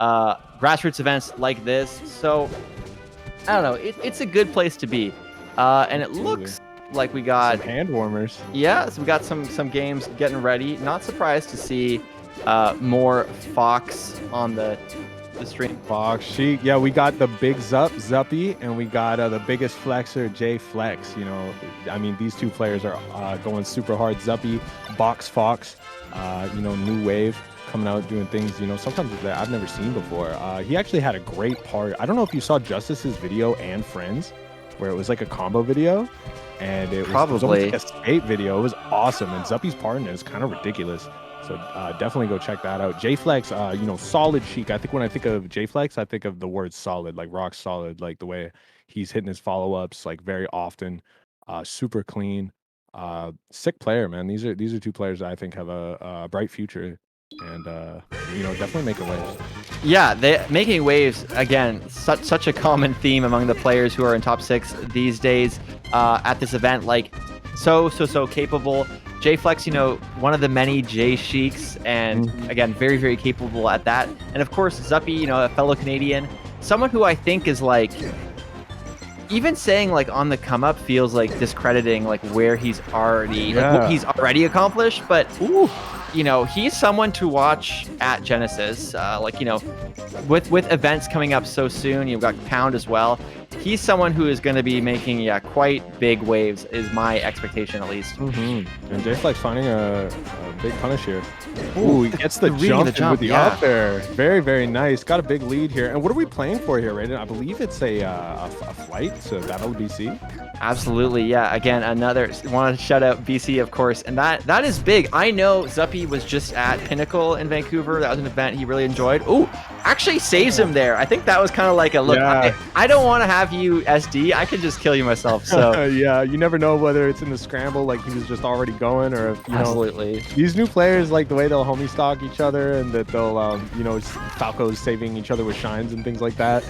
grassroots events like this. So I don't know. It's a good place to be. And it looks like we got some hand warmers. Yeah, so we got some games getting ready. Not surprised to see more Fox on the stream. Fox, Sheik. Yeah, we got the big Zuppy, and we got the biggest flexer, Jflex. You know, I mean, these two players are going super hard. Zuppy, Box Fox, you know, new wave coming out doing things, you know, sometimes that I've never seen before. He actually had a great part. I don't know if you saw Justice's video and Friends, where it was like a combo video, and it was almost like a skate video. It was awesome, and Zuppy's part in it is kind of ridiculous. So definitely go check that out. Jflex, you know, solid Sheik. I think when I think of Jflex, I think of the word solid, like rock solid, like the way he's hitting his follow-ups like very often. Super clean, sick player, man. These are two players that I think have a bright future, and you know, definitely making waves. Yeah, they making waves again. Such a common theme among the players who are in top 6 these days at this event. Like so capable. Jflex, you know, one of the many J Sheiks, and again, very, very capable at that. And of course, Zuppy, you know, a fellow Canadian, someone who I think is like, even saying like on the come up feels like discrediting like where he's already, like what he's already accomplished. But you know, he's someone to watch at Genesis. Like, you know, with events coming up so soon, you've got Pound as well. He's someone who is going to be making quite big waves, is my expectation at least. And Jflex finding a big punish here. Ooh, he gets the jump with the up there. Very, very nice. Got a big lead here. And what are we playing for here, Raiden? I believe it's a flight, so Battle of BC. Absolutely, yeah. Again, another, want to shout out BC, of course, and that is big. I know Zuppy was just at Pinnacle in Vancouver. That was an event he really enjoyed. Ooh, actually saves him there. I think that was kind of like a look. I don't want to have you SD. I could just kill you myself. So yeah, you never know whether it's in the scramble, like he was just already going, or if you know, these new players, like the way they'll homie stock each other, and that they'll you know, Falco's saving each other with shines and things like that.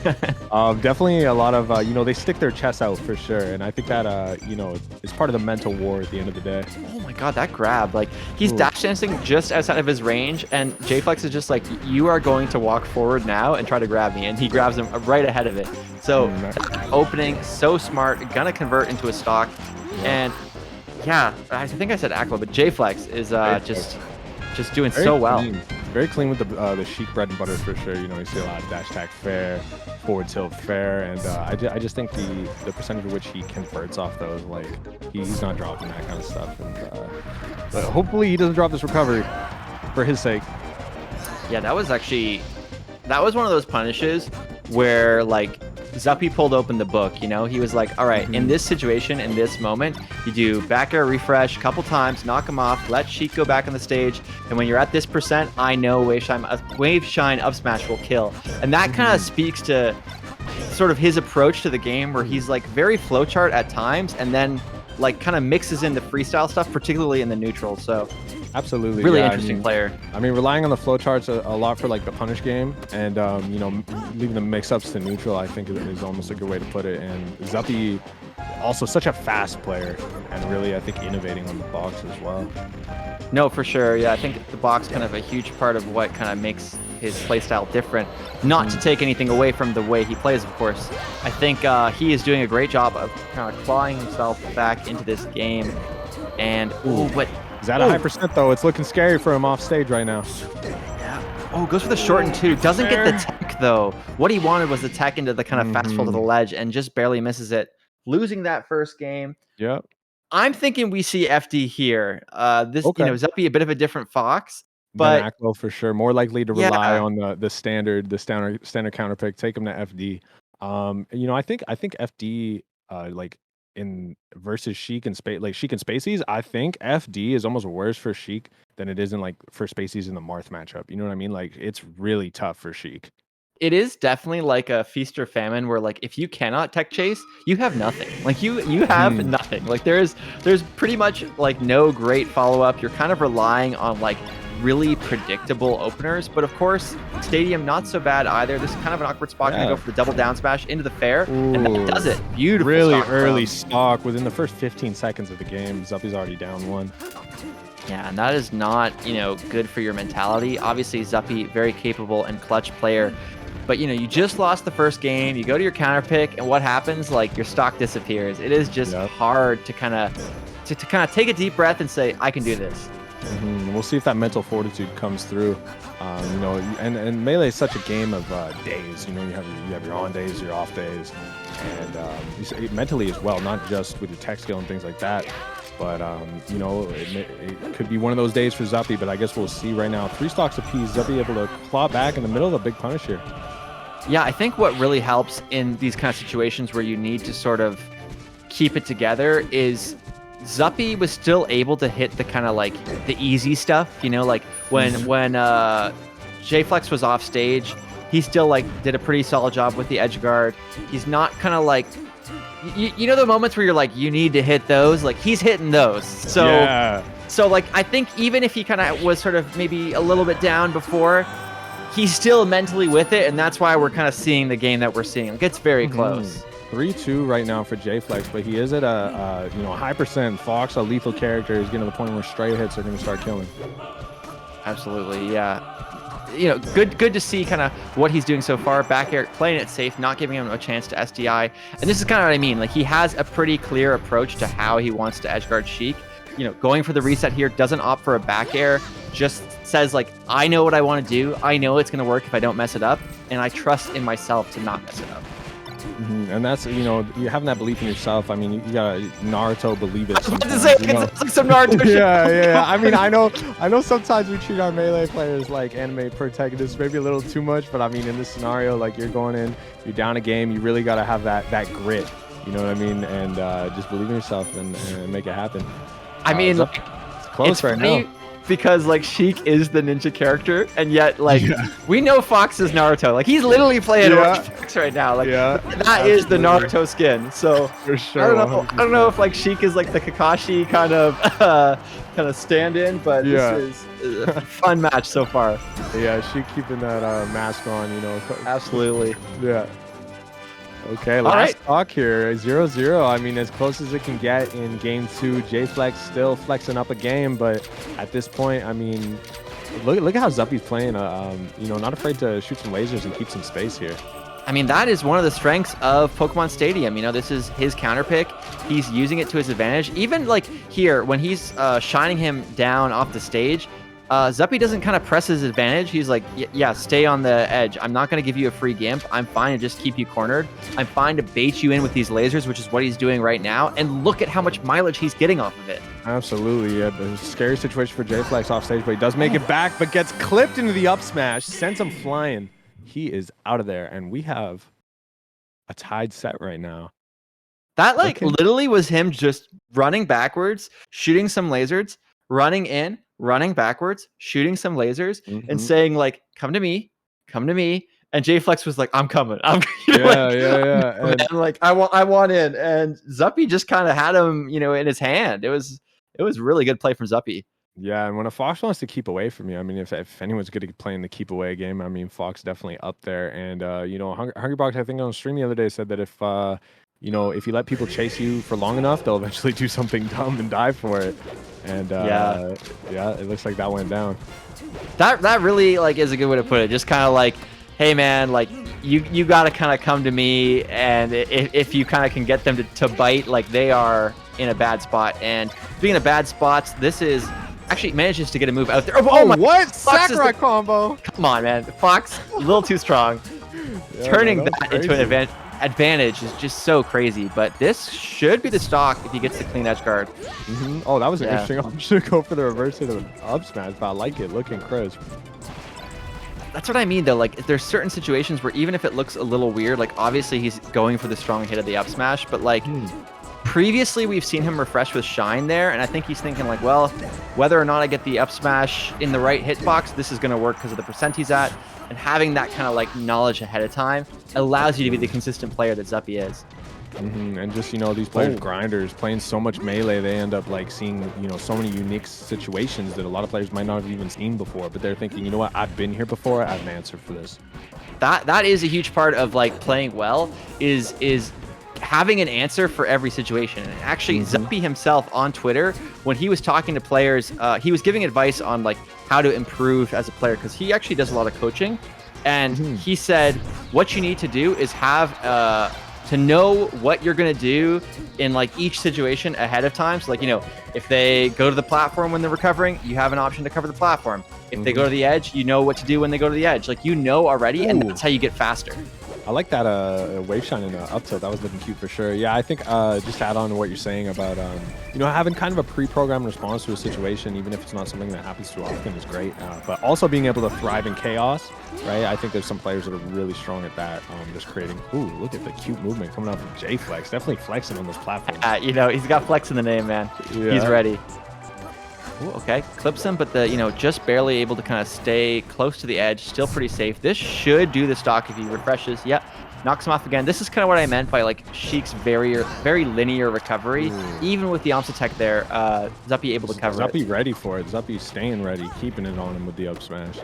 Definitely a lot of you know, they stick their chests out for sure, and I think that you know, is part of the mental war at the end of the day. Oh my god, that grab, like he's dash dancing just outside of his range, and Jflex is just like, you are going to walk forward now and try to grab me, and he grabs him right ahead of it. So opening, so smart, gonna convert into a stock. And yeah, I think I said Aqua, but Jflex is just doing so well. Very clean with the Sheik bread and butter for sure. You know, you see a lot of dash attack fair, forward tilt fair, and I just think the percentage of which he converts off those, like he's not dropping that kind of stuff. And but hopefully he doesn't drop this recovery for his sake. Yeah, that was one of those punishes where like Zuppy pulled open the book, you know? He was like, all right, in this situation, in this moment, you do back air refresh a couple times, knock him off, let Sheik go back on the stage, and when you're at this percent, I know wave shine up smash will kill. And that kind of speaks to sort of his approach to the game, where he's like very flowchart at times, and then like kind of mixes in the freestyle stuff, particularly in the neutral. So absolutely, really interesting player. I mean, relying on the flowcharts a lot for like the punish game, and you know, leaving the mix-ups to neutral, I think is almost a good way to put it. And Zuppy, also such a fast player, and really I think innovating on the box as well. No, for sure. Yeah, I think the box kind of a huge part of what kind of makes his playstyle different. Not to take anything away from the way he plays, of course. I think he is doing a great job of kind of clawing himself back into this game. And but he's at a high percent though. It's looking scary for him off stage right now. Yeah. Oh, goes for the shorten too. Doesn't get the tech though. What he wanted was the tech into the kind of fast fall to the ledge, and just barely misses it, losing that first game. Yep. I'm thinking we see FD here. You know, Zuppy a bit of a different Fox, but Aqua for sure, more likely to rely on the standard counter pick. Take him to FD. You know, I think FD like in versus Sheik and Sheik and Spaceys, I think FD is almost worse for Sheik than it is in like for Spaceys in the Marth matchup. You know what I mean? Like it's really tough for Sheik. It is definitely like a feast or famine, where like if you cannot tech chase, you have nothing. Like you have nothing. Like there's pretty much like no great follow up. You're kind of relying on like really predictable openers, but of course Stadium not so bad either. This is kind of an awkward spot. Gonna go for the double down smash into the fair, and that does it. Beautiful. Really early stock within the first 15 seconds of the game. Zuppy's already down one. Yeah, and that is not, good for your mentality. Obviously, Zuppy, very capable and clutch player. But, you just lost the first game. You go to your counter pick, and what happens? Like, your stock disappears. It is just Yep. hard to kind of take a deep breath and say, I can do this. We'll see if that mental fortitude comes through. And Melee is such a game of days. You have your on days, your off days, and mentally as well, not just with your tech skill and things like that. But it could be one of those days for Zuppy. But I guess we'll see right now. 3 stocks apiece. Zuppy able to claw back in the middle of a big punish here. Yeah, I think what really helps in these kind of situations where you need to sort of keep it together is Zuppy was still able to hit the kind of like the easy stuff, like when Jflex was off stage, he still like did a pretty solid job with the edge guard. He's not kind of like the moments where you're like you need to hit those, like he's hitting those. So Yeah. so like I think even if he kind of was sort of maybe a little bit down before, he's still mentally with it, and that's why we're kind of seeing the game that we're seeing. Like it's very close. 3-2 right now for Jflex, but he is at a high percent. Fox, a lethal character, is getting to the point where straight hits are going to start killing. Absolutely, yeah. Good to see kind of what he's doing so far. Back air, playing it safe, not giving him a chance to SDI. And this is kind of what I mean. Like he has a pretty clear approach to how he wants to edgeguard Sheik. Going for the reset here, doesn't opt for a back air, just says like, I know what I want to do. I know it's going to work if I don't mess it up. And I trust in myself to not mess it up. And that's, you having that belief in yourself. I mean, you got Naruto believe it. I was about to say, it's like some Naruto shit. Yeah. I mean, I know sometimes we treat our Melee players like anime protagonists, maybe a little too much, but I mean, in this scenario, like you're going in, you're down a game, you really got to have that grit, you know what I mean? And just believe in yourself and make it happen. I mean, it's close right now. Because like Sheik is the ninja character, and yet like we know Fox is Naruto. Like he's literally playing Fox right now. Like that is the Naruto skin. So for sure. I don't know if like Sheik is like the Kakashi kind of stand-in, but this is a fun match so far. Yeah, Sheik keeping that mask on. Absolutely. Yeah. Okay, last talk here, 0-0. I mean, as close as it can get in game 2. Jflex still flexing up a game, but at this point, I mean, look at how Zuppy's playing. Not afraid to shoot some lasers and keep some space here. I mean, that is one of the strengths of Pokemon Stadium. This is his counter pick. He's using it to his advantage. Even like here, when he's shining him down off the stage, Zuppy doesn't kind of press his advantage. He's like, yeah, stay on the edge. I'm not going to give you a free gimp. I'm fine to just keep you cornered. I'm fine to bait you in with these lasers, which is what he's doing right now. And look at how much mileage he's getting off of it. Absolutely. Yeah, a scary situation for Jflex off stage, but he does make it back, but gets clipped into the up smash, sends him flying. He is out of there, and we have a tied set right now. That literally was him just running backwards, shooting some lasers, running in, running backwards, shooting some lasers, and saying like, come to me. And Jflex was like, I'm coming. And like, I want in. And Zuppy just kind of had him, in his hand. It was really good play from Zuppy. Yeah, and when a Fox wants to keep away from you, I mean, if anyone's good at playing the keep away game, I mean, Fox definitely up there. And Hungrybox, I think on stream the other day said that if you let people chase you for long enough, they'll eventually do something dumb and die for it. And it looks like that went down. That really like is a good way to put it. Just kind of like, hey man, like you got to kind of come to me, and if you kind of can get them to bite, like they are in a bad spot. And being in a bad spots, this is actually manages to get a move out there. Oh my! What Sakurai combo? Come on, man. Fox, a little too strong. Turning that into an advantage is just so crazy, but this should be the stock if he gets the clean edge guard. Oh, that was an interesting option to go for the reverse hit of up smash, but I like it. Looking crisp. That's what I mean, though. Like, there's certain situations where even if it looks a little weird, like obviously he's going for the strong hit of the up smash, but like previously we've seen him refresh with Shine there, and I think he's thinking like, well, whether or not I get the up smash in the right hitbox, this is going to work because of the percent he's at. And having that kind of like knowledge ahead of time allows you to be the consistent player that Zuppy is. And just, these players, grinders, playing so much Melee, they end up like seeing, so many unique situations that a lot of players might not have even seen before, but they're thinking, you know what, I've been here before, I have an answer for this. That is a huge part of like playing well is having an answer for every situation. And actually, Zuppy himself on Twitter, when he was talking to players, he was giving advice on like how to improve as a player, because he actually does a lot of coaching. And he said, what you need to do is have to know what you're going to do in like each situation ahead of time. So like, you know, if they go to the platform when they're recovering, you have an option to cover the platform. If they go to the edge, you know what to do when they go to the edge. Like, you know already, and that's how you get faster. I like that wave shine and up tilt. That was looking cute for sure. Yeah, I think just to add on to what you're saying about you know, having kind of a pre-programmed response to a situation, even if it's not something that happens too often, is great. But also being able to thrive in chaos, right? I think there's some players that are really strong at that. Just creating. Ooh, look at the cute movement coming out from Jflex. Definitely flexing on those platforms. You know, he's got flex in the name, man. Yeah. He's ready. Ooh, okay, clips him, but the, you know, just barely able to kind of stay close to the edge. Still pretty safe. This should do the stock if he refreshes. Yep, knocks him off again. This is kind of what I meant by like Sheik's very linear recovery. Even with the Omsa tech there, Zuppy able to cover Zuppy it. ready for it. Zuppy staying ready, keeping it on him with the up smash.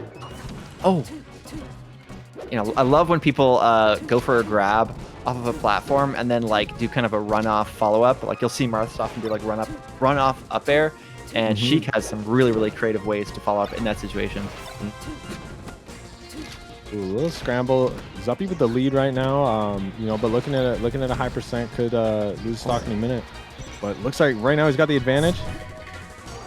Oh, you know, I love when people go for a grab off of a platform and then like do kind of a run off follow up. Like you'll see Marthas often do like run off up air. And Sheik has some really creative ways to follow up in that situation. Ooh, a little scramble. Zuppy with the lead right now. You know, but looking at a high percent could lose stock in a minute. But looks like right now he's got the advantage.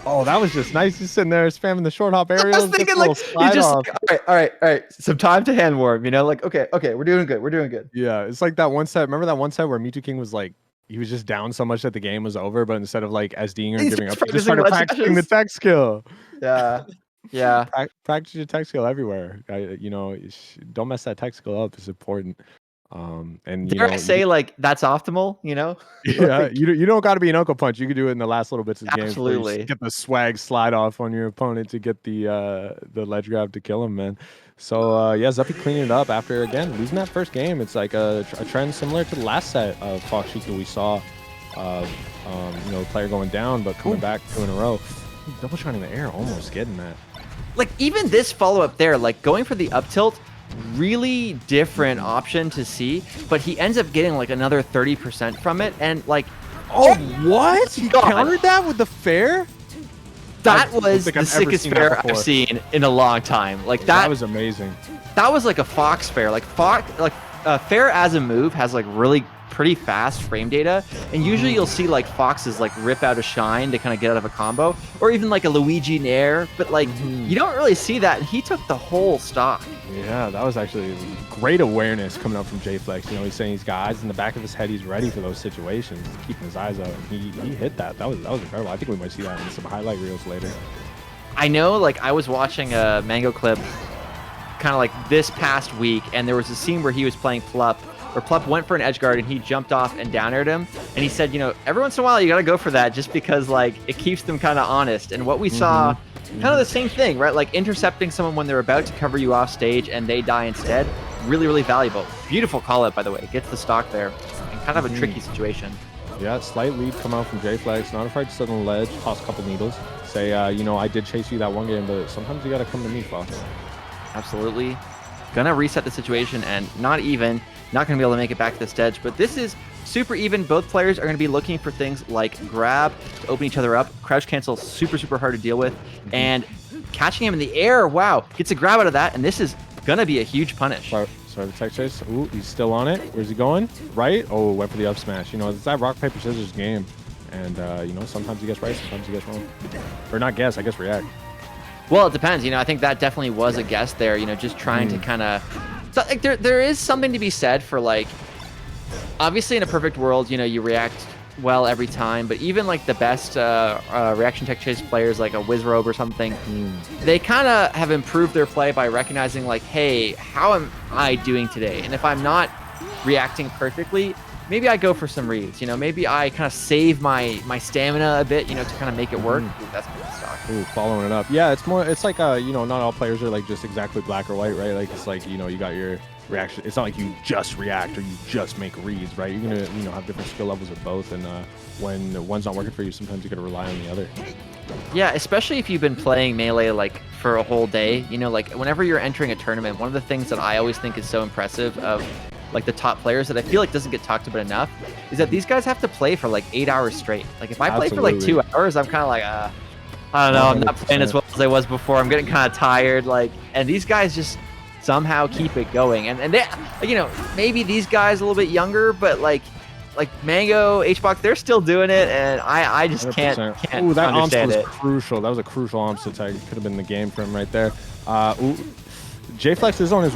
Oh, that was just nice. He's sitting there spamming the short hop aerial. I was thinking like he's just like, all right. Some time to hand warm. You know, like okay, we're doing good. Yeah, it's like that one set. Remember that one set where Mewtwo King was like, he was just down so much that the game was over, but instead of like SDing or giving up, he just started practicing the tech skill. Yeah. Practice your tech skill everywhere. You know, don't mess that tech skill up. It's important. And you Dare know, I say like that's optimal, you know? Yeah, Like, you don't got to be an Uncle Punch. You can do it in the last little bits of the game. Absolutely. Get the swag slide off on your opponent to get the ledge grab to kill him, man. So yeah, Zuppy cleaning it up after again losing that first game. It's like a trend similar to the last set of Fox Sheik that we saw. You know, the player going down but coming back 2 in a row. Double shot in the air, almost getting that. Like even this follow up there, like going for the up tilt, really different option to see, but he ends up getting like another 30% from it, and like, oh what? He countered that with the fair? That was the sickest fair I've seen in a long time. Like that was amazing. That was like a Fox fair. Like fair as a move has like really pretty fast frame data, and usually you'll see like Foxes like rip out a shine to kind of get out of a combo, or even like a Luigi Nair, but like you don't really see that, and he took the whole stock. Yeah, that was actually great awareness coming up from Jflex. You know, he's saying he's got eyes in the back of his head, he's ready for those situations, keeping his eyes out, and he hit that. That was incredible. I think we might see that in some highlight reels later. I know, like I was watching a Mango clip kind of like this past week, and there was a scene where he was playing Plup, where Plup went for an edge guard and he jumped off and down aired him, and he said, you know, every once in a while you got to go for that just because like it keeps them kind of honest. And what we saw, kind of the same thing, right? Like intercepting someone when they're about to cover you off stage and they die instead, really valuable. Beautiful call out, by the way. Gets the stock there in kind of a tricky situation. Yeah, slight lead come out from Jflex. Not afraid to sit on the ledge, toss a couple needles, say, you know, I did chase you that one game, but sometimes you got to come to me, Fox. Absolutely. Gonna reset the situation, and not gonna be able to make it back to the stage, but this is super even. Both players are gonna be looking for things like grab to open each other up, crouch cancel, super hard to deal with, and catching him in the air, wow, gets a grab out of that, and this is gonna be a huge punish. Sorry, the tech chase. Ooh, he's still on it. Where's he going? Right? Oh, went for the up smash. You know, it's that rock, paper, scissors game, and you know, sometimes he gets right, sometimes he gets wrong. Or not guess, I guess react. Well, it depends. You know, I think that definitely was a guess there, you know, just trying to kind of... So, like, there is something to be said for, like... Obviously, in a perfect world, you know, you react well every time, but even, like, the best reaction tech chase players, like a Wizrobe or something, they kind of have improved their play by recognizing, like, hey, how am I doing today? And if I'm not reacting perfectly, maybe I go for some reads. You know, maybe I kind of save my stamina a bit, you know, to kind of make it work. Ooh, that's good stock. Ooh, following it up. Yeah, it's like, you know, not all players are like just exactly black or white, right? Like, it's like, you know, you got your reaction. It's not like you just react or you just make reads, right? You're going to, you know, have different skill levels of both. And when one's not working for you, sometimes you got to rely on the other. Yeah, especially if you've been playing Melee like for a whole day, you know, like whenever you're entering a tournament, one of the things that I always think is so impressive of like the top players that I feel like doesn't get talked about enough is that these guys have to play for like 8 hours straight. Like if I play for like 2 hours, I'm kind of like, I don't know, I'm not playing as well as I was before. I'm getting kind of tired. Like, and these guys just somehow keep it going. And they, you know, maybe these guys a little bit younger, but like Mango, H-Box, they're still doing it, and I just can't Ooh, that understand was it. crucial. That was a crucial Omps attack. It could have been the game for him right there. Jflex is on his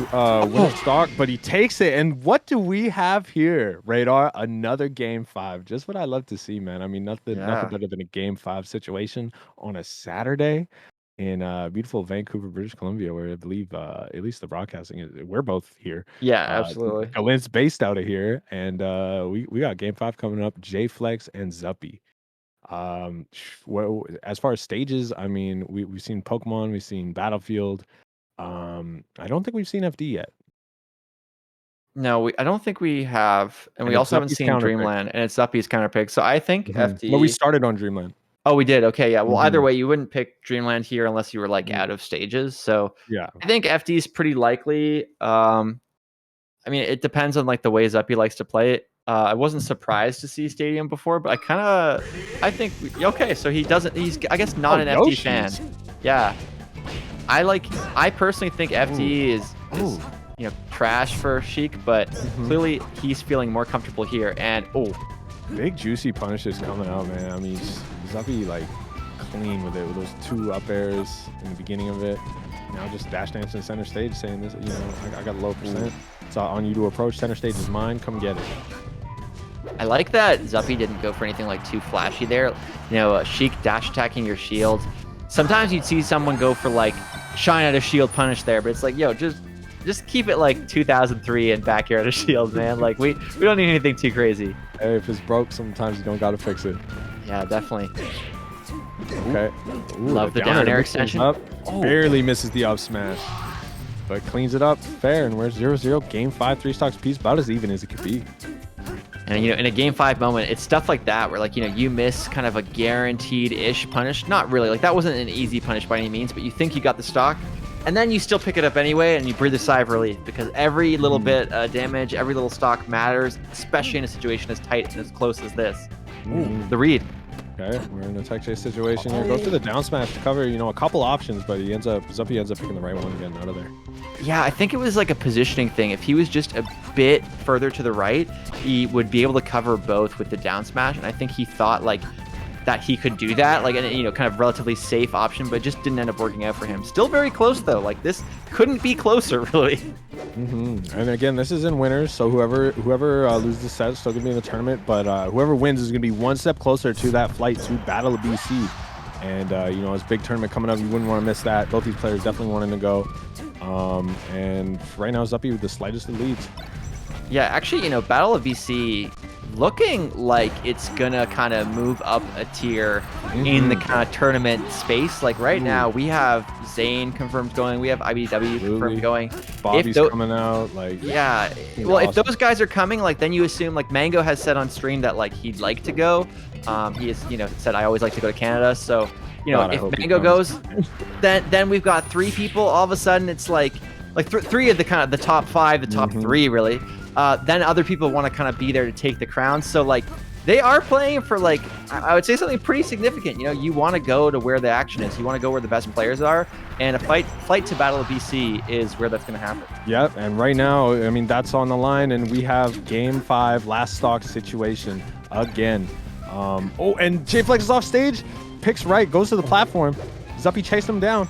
winning stock, but he takes it. And what do we have here, Radar? Another game 5. Just what I love to see, man. I mean, nothing better than a game 5 situation on a Saturday in beautiful Vancouver, British Columbia, where I believe at least the broadcasting is. We're both here. Yeah, absolutely. Galint's based out of here, and we got game 5 coming up. Jflex and Zuppy. Well, as far as stages, I mean, we've seen Pokemon, we've seen Battlefield. I don't think we've seen FD yet. No, I don't think we have, and we it's also haven't Zuppy's seen counterpick. Dreamland, and it's Zuppy's counterpick. So I think FD. No, we started on Dreamland. Oh, we did. Okay, yeah. Well, either way, you wouldn't pick Dreamland here unless you were like out of stages. So Yeah. I think FD is pretty likely. I mean, it depends on like the way Zuppy likes to play it. I wasn't surprised to see Stadium before, but I think okay. So he doesn't. He's I guess not an FD fan. Yeah. I personally think FD is you know, trash for Sheik, but clearly he's feeling more comfortable here. And big juicy punishes coming out, man. I mean, Zuppy like clean with it with those 2 up airs in the beginning of it. Now just dash dancing center stage, saying this, you know, I got a low percent. It's on you to approach. Center stage is mine. Come get it. I like that Zuppy didn't go for anything like too flashy there. You know, Sheik dash attacking your shield. Sometimes you'd see someone go for like shine out a shield punish there, but it's like, yo, just keep it like 2003 and back here at a shield, man. Like we don't need anything too crazy. Hey, if it's broke, sometimes you don't gotta fix it. Yeah, definitely. Okay. Ooh, love the down air extension. Barely misses the up smash, but cleans it up fair. And we're 0-0. Game 5, 3 stocks piece, about as even as it could be. And you know, in a game 5 moment, it's stuff like that where like, you know, you miss kind of a guaranteed-ish punish. Not really, like that wasn't an easy punish by any means, but you think you got the stock, and then you still pick it up anyway, and you breathe a sigh of relief because every little bit damage, every little stock matters, especially in a situation as tight and as close as this. The read. Okay, we're in a tech chase situation here. Goes for the down smash to cover, you know, a couple options, but Zuppy ends up picking the right one again out of there. Yeah, I think it was like a positioning thing. If he was just a bit further to the right, he would be able to cover both with the down smash, and I think he thought like that he could do that, like, you know, kind of relatively safe option, but just didn't end up working out for him. Still very close though. Like this couldn't be closer, really. And again, this is in winners, so whoever loses the set is still gonna be in the tournament, but whoever wins is gonna be one step closer to that flight to Battle of BC. And you know, it's a big tournament coming up. You wouldn't want to miss that. Both these players definitely wanting to go. And right now, Zuppy with the slightest of leads. Yeah, actually, you know, Battle of BC looking like it's gonna kind of move up a tier in the kind of tournament space. Like right now, we have Zane confirmed going, we have IBW confirmed going. Bobby's coming out, like yeah. Well, awesome. If those guys are coming, like then you assume like Mango has said on stream that like he'd like to go. He has, you know, said I always like to go to Canada, so you know, if Mango goes, then we've got 3 people. All of a sudden, it's like 3 of the kind of the top 5, the top 3 really. Then other people want to kind of be there to take the crown. So like they are playing for like, I would say something pretty significant. You know, you want to go to where the action is. You want to go where the best players are. And a flight to Battle of BC is where that's going to happen. Yep. And right now, I mean, that's on the line. And we have game 5 last stock situation again. Oh, and Jflex is off stage. Picks right, goes to the platform. Zuppy chased him down.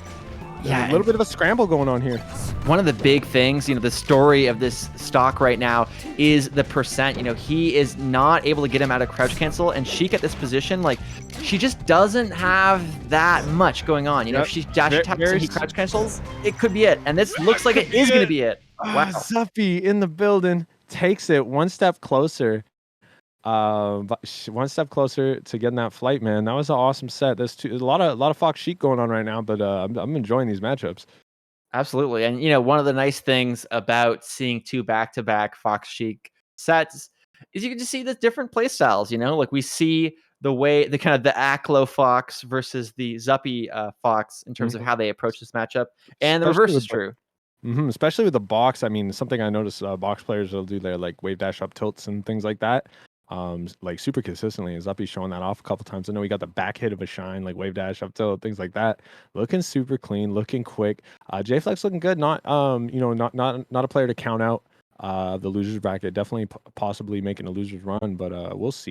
Yeah, a little bit of a scramble going on here. One of the big things, you know, the story of this stock right now is the percent. You know, he is not able to get him out of crouch cancel, and Sheik at this position, like, she just doesn't have that much going on. You know, if she dash attacks and he crouch cancels, it could be it. And this looks like it is going to be it. Wow. Zuppy in the building takes it one step closer. One step closer to getting that flight, man. That was an awesome set. There's a lot of Fox Sheik going on right now, but I'm enjoying these matchups. Absolutely. And you know, one of the nice things about seeing 2 back-to-back Fox Sheik sets is you can just see the different play styles. You know, like we see the way the kind of the Aklo Fox versus the Zuppy Fox in terms of how they approach this matchup, and the reverse is true. Especially with the box. I mean, something I noticed box players will do their like wave dash up tilts and things like that. Like super consistently. And Zuppy's showing that off a couple times. I know we got the back hit of a shine, like wave dash up tilt, things like that. Looking super clean, looking quick. Jflex looking good. Not not a player to count out. The losers bracket, definitely possibly making a losers run, but we'll see.